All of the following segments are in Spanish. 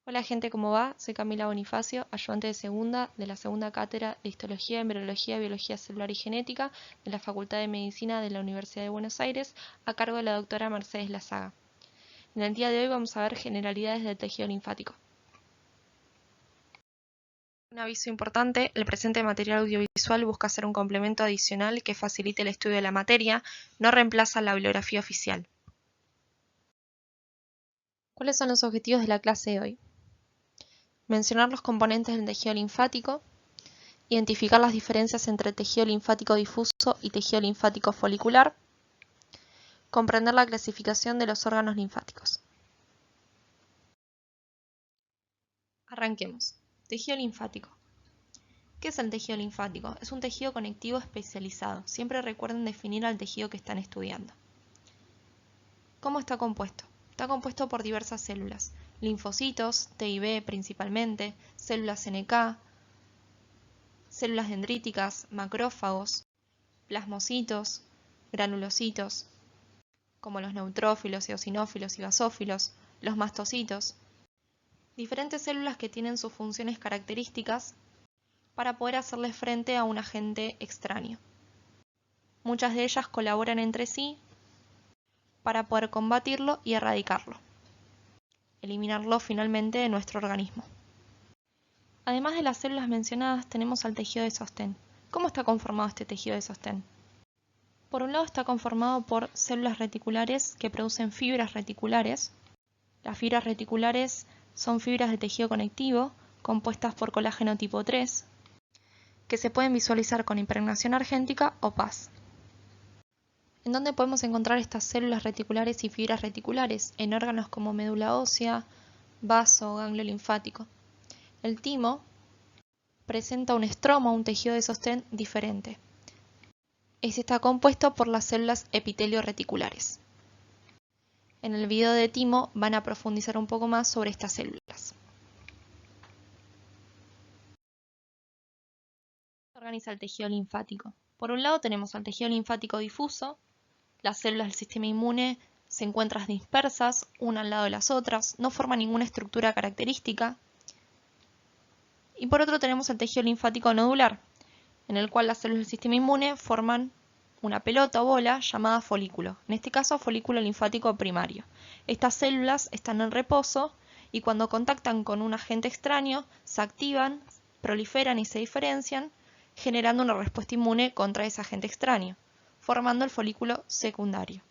Hola gente, ¿cómo va? Soy Camila Bonifacio, ayudante de la segunda cátedra de Histología, Embriología, Biología Celular y Genética de la Facultad de Medicina de la Universidad de Buenos Aires, a cargo de la doctora Mercedes Lazaga. En el día de hoy vamos a ver generalidades del tejido linfático. Un aviso importante, el presente material audiovisual busca ser un complemento adicional que facilite el estudio de la materia, no reemplaza la bibliografía oficial. ¿Cuáles son los objetivos de la clase de hoy? Mencionar los componentes del tejido linfático, identificar las diferencias entre tejido linfático difuso y tejido linfático folicular, comprender la clasificación de los órganos linfáticos. Arranquemos. Tejido linfático. ¿Qué es el tejido linfático? Es un tejido conectivo especializado. Siempre recuerden definir al tejido que están estudiando. ¿Cómo está compuesto? Está compuesto por diversas células, linfocitos, T y B principalmente, células NK, células dendríticas, macrófagos, plasmocitos, granulocitos, como los neutrófilos, eosinófilos y basófilos, los mastocitos, diferentes células que tienen sus funciones características para poder hacerle frente a un agente extraño. Muchas de ellas colaboran entre sí para poder combatirlo y erradicarlo, eliminarlo finalmente de nuestro organismo. Además de las células mencionadas, tenemos al tejido de sostén. ¿Cómo está conformado este tejido de sostén? Por un lado está conformado por células reticulares que producen fibras reticulares. Las fibras reticulares son fibras de tejido conectivo compuestas por colágeno tipo 3 que se pueden visualizar con impregnación argéntica o PAS. ¿En dónde podemos encontrar estas células reticulares y fibras reticulares? En órganos como médula ósea, vaso o ganglio linfático. El timo presenta un estroma o un tejido de sostén diferente. Este está compuesto por las células epitelio reticulares. En el video de timo van a profundizar un poco más sobre estas células. Organiza el tejido linfático. Por un lado tenemos al tejido linfático difuso. Las células del sistema inmune se encuentran dispersas, una al lado de las otras, no forman ninguna estructura característica. Y por otro tenemos el tejido linfático nodular, en el cual las células del sistema inmune forman una pelota o bola llamada folículo, en este caso folículo linfático primario. Estas células están en reposo y cuando contactan con un agente extraño se activan, proliferan y se diferencian, generando una respuesta inmune contra ese agente extraño, formando el folículo secundario.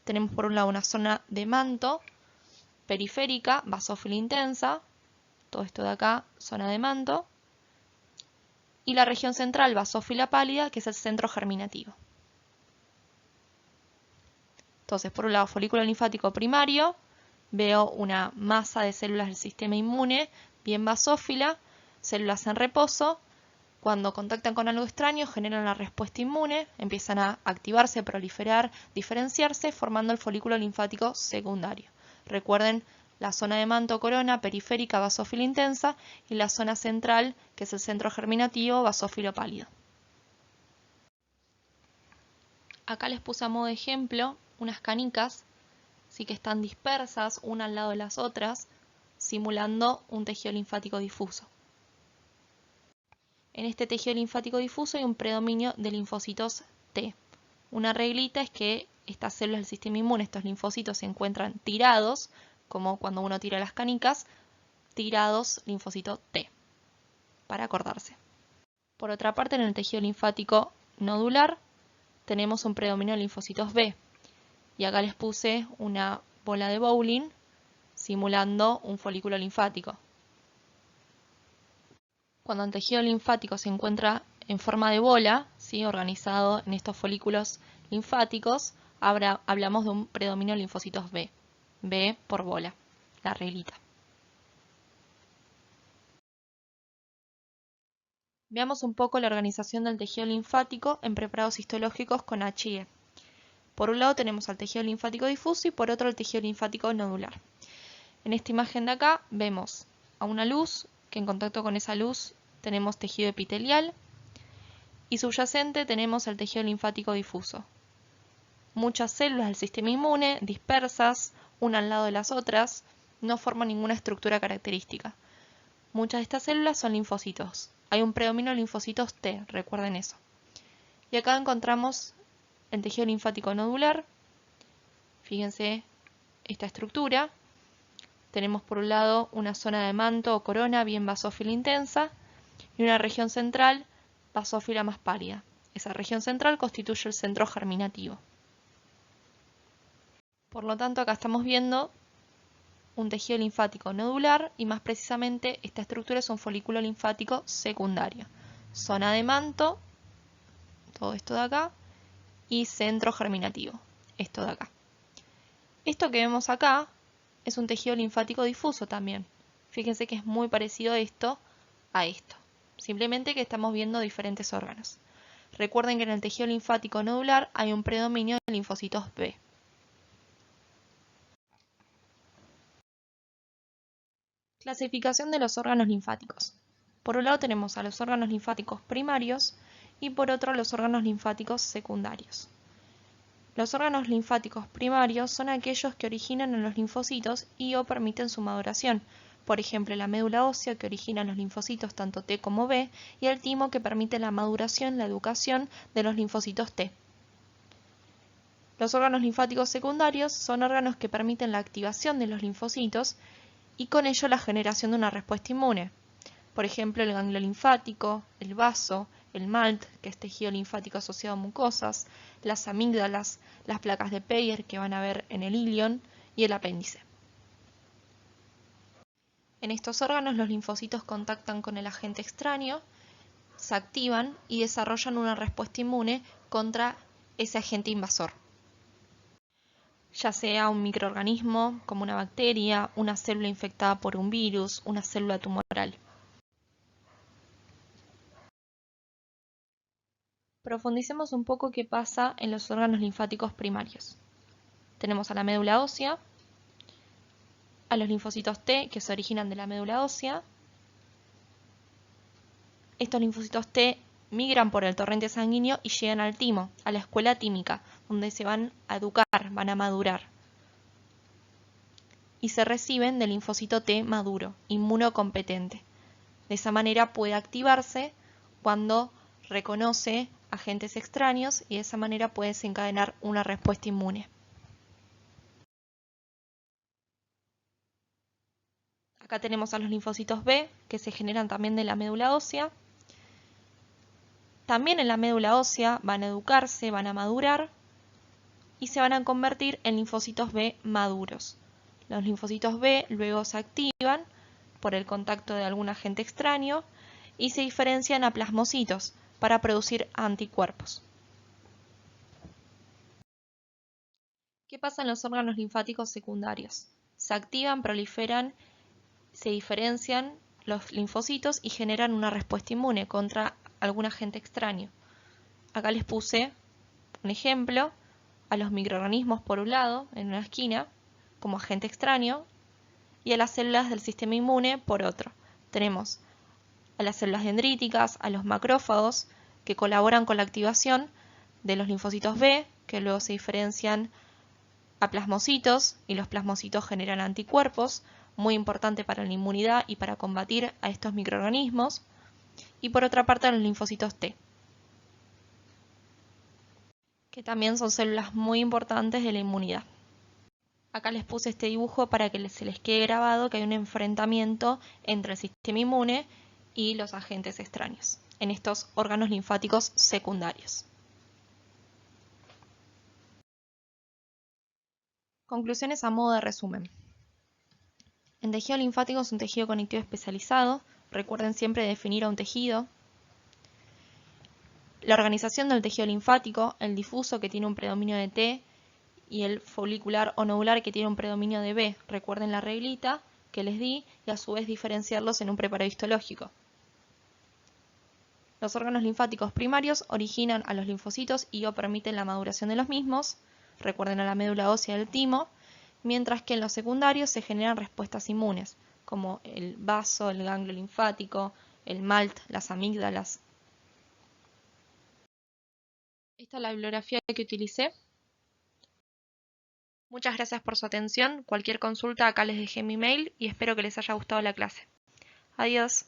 Tenemos por un lado una zona de manto periférica, basófila intensa, todo esto de acá, zona de manto, y la región central, basófila pálida, que es el centro germinativo. Entonces, por un lado, folículo linfático primario, veo una masa de células del sistema inmune, bien basófila, células en reposo. Cuando contactan con algo extraño, generan la respuesta inmune, empiezan a activarse, proliferar, diferenciarse, formando el folículo linfático secundario. Recuerden la zona de manto corona, periférica, basófila intensa, y la zona central, que es el centro germinativo, basófilo pálido. Acá les puse a modo de ejemplo unas canicas, sí que están dispersas una al lado de las otras, simulando un tejido linfático difuso. En este tejido linfático difuso hay un predominio de linfocitos T. Una reglita es que estas células del sistema inmune, estos linfocitos, se encuentran tirados, como cuando uno tira las canicas, tirados linfocito T, para acordarse. Por otra parte, en el tejido linfático nodular tenemos un predominio de linfocitos B. Y acá les puse una bola de bowling simulando un folículo linfático. Cuando el tejido linfático se encuentra en forma de bola, ¿sí?, organizado en estos folículos linfáticos, hablamos de un predominio de linfocitos B. B por bola, la reglita. Veamos un poco la organización del tejido linfático en preparados histológicos con HIE. Por un lado tenemos al tejido linfático difuso y por otro el tejido linfático nodular. En esta imagen de acá vemos a una luz, que en contacto con esa luz tenemos tejido epitelial, y subyacente tenemos el tejido linfático difuso. Muchas células del sistema inmune dispersas, una al lado de las otras, no forman ninguna estructura característica. Muchas de estas células son linfocitos. Hay un predominio de linfocitos T, recuerden eso. Y acá encontramos el tejido linfático nodular. Fíjense esta estructura. Tenemos por un lado una zona de manto o corona bien basófila intensa y una región central basófila más pálida. Esa región central constituye el centro germinativo. Por lo tanto, acá estamos viendo un tejido linfático nodular y más precisamente esta estructura es un folículo linfático secundario. Zona de manto, todo esto de acá, y centro germinativo, esto de acá. Esto que vemos acá es un tejido linfático difuso también. Fíjense que es muy parecido esto a esto. Simplemente que estamos viendo diferentes órganos. Recuerden que en el tejido linfático nodular hay un predominio de linfocitos B. Clasificación de los órganos linfáticos. Por un lado tenemos a los órganos linfáticos primarios y por otro a los órganos linfáticos secundarios. Los órganos linfáticos primarios son aquellos que originan en los linfocitos y o permiten su maduración. Por ejemplo, la médula ósea que origina en los linfocitos tanto T como B y el timo que permite la maduración, la educación de los linfocitos T. Los órganos linfáticos secundarios son órganos que permiten la activación de los linfocitos y con ello la generación de una respuesta inmune. Por ejemplo, el ganglio linfático, el vaso, el MALT, que es tejido linfático asociado a mucosas, las amígdalas, las placas de Peyer que van a ver en el ilion y el apéndice. En estos órganos los linfocitos contactan con el agente extraño, se activan y desarrollan una respuesta inmune contra ese agente invasor. Ya sea un microorganismo como una bacteria, una célula infectada por un virus, una célula tumoral. Profundicemos un poco qué pasa en los órganos linfáticos primarios. Tenemos a la médula ósea, a los linfocitos T que se originan de la médula ósea. Estos linfocitos T migran por el torrente sanguíneo y llegan al timo, a la escuela tímica, donde se van a educar, van a madurar. Y se reciben del linfocito T maduro, inmunocompetente. De esa manera puede activarse cuando reconoce agentes extraños y de esa manera puede desencadenar una respuesta inmune. Acá tenemos a los linfocitos B, que se generan también de la médula ósea. También en la médula ósea van a educarse, van a madurar y se van a convertir en linfocitos B maduros. Los linfocitos B luego se activan por el contacto de algún agente extraño y se diferencian a plasmocitos para producir anticuerpos. ¿Qué pasa en los órganos linfáticos secundarios? Se activan, proliferan, se diferencian los linfocitos y generan una respuesta inmune contra algún agente extraño. Acá les puse un ejemplo a los microorganismos por un lado, en una esquina, como agente extraño, y a las células del sistema inmune por otro. Tenemos a las células dendríticas, a los macrófagos, que colaboran con la activación de los linfocitos B, que luego se diferencian a plasmocitos, y los plasmocitos generan anticuerpos, muy importante para la inmunidad y para combatir a estos microorganismos, y por otra parte a los linfocitos T, que también son células muy importantes de la inmunidad. Acá les puse este dibujo para que se les quede grabado que hay un enfrentamiento entre el sistema inmune y los agentes extraños en estos órganos linfáticos secundarios. Conclusiones a modo de resumen. El tejido linfático es un tejido conectivo especializado. Recuerden siempre definir a un tejido. La organización del tejido linfático, el difuso que tiene un predominio de T y el folicular o nodular que tiene un predominio de B. Recuerden la reglita que les di y a su vez diferenciarlos en un preparado histológico. Los órganos linfáticos primarios originan a los linfocitos y o permiten la maduración de los mismos. Recuerden a la médula ósea del timo. Mientras que en los secundarios se generan respuestas inmunes, como el vaso, el ganglio linfático, el MALT, las amígdalas. Esta es la bibliografía que utilicé. Muchas gracias por su atención. Cualquier consulta acá les dejé mi mail y espero que les haya gustado la clase. Adiós.